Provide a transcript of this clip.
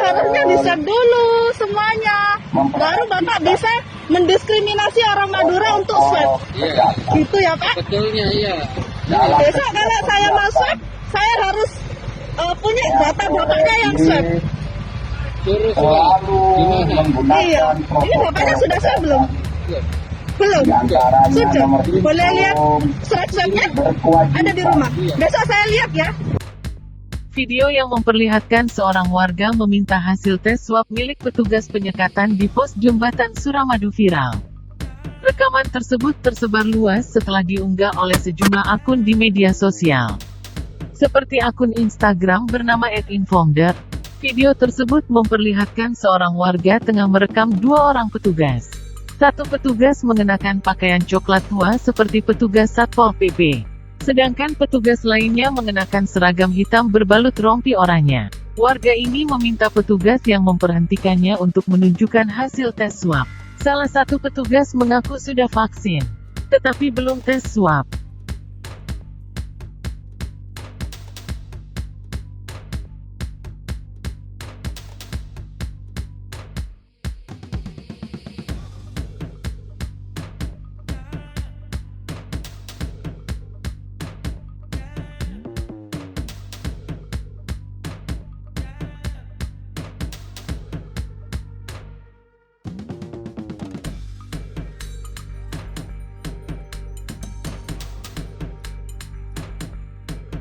harusnya di-swab dulu semuanya. Baru Bapak bisa mendiskriminasi orang Madura untuk swab. Iya. Gitu ya Pak? Betulnya iya. Besok kalau saya mau swab, saya harus punya data bapaknya yang swab. Suruh swab. Gimana? Iya. Ini bapaknya sudah swab belum? Belum. Sudah. Boleh lihat surat swabnya? Ada di rumah. Besok saya lihat ya. Video yang memperlihatkan seorang warga meminta hasil tes swab milik petugas penyekatan di pos jembatan Suramadu viral. Rekaman tersebut tersebar luas setelah diunggah oleh sejumlah akun di media sosial. Seperti akun Instagram bernama @infomder. Video tersebut memperlihatkan seorang warga tengah merekam dua orang petugas. Satu petugas mengenakan pakaian coklat tua seperti petugas Satpol PP. Sedangkan petugas lainnya mengenakan seragam hitam berbalut rompi oranye. Warga ini meminta petugas yang memperhentikannya untuk menunjukkan hasil tes swab. Salah satu petugas mengaku sudah vaksin, tetapi belum tes swab.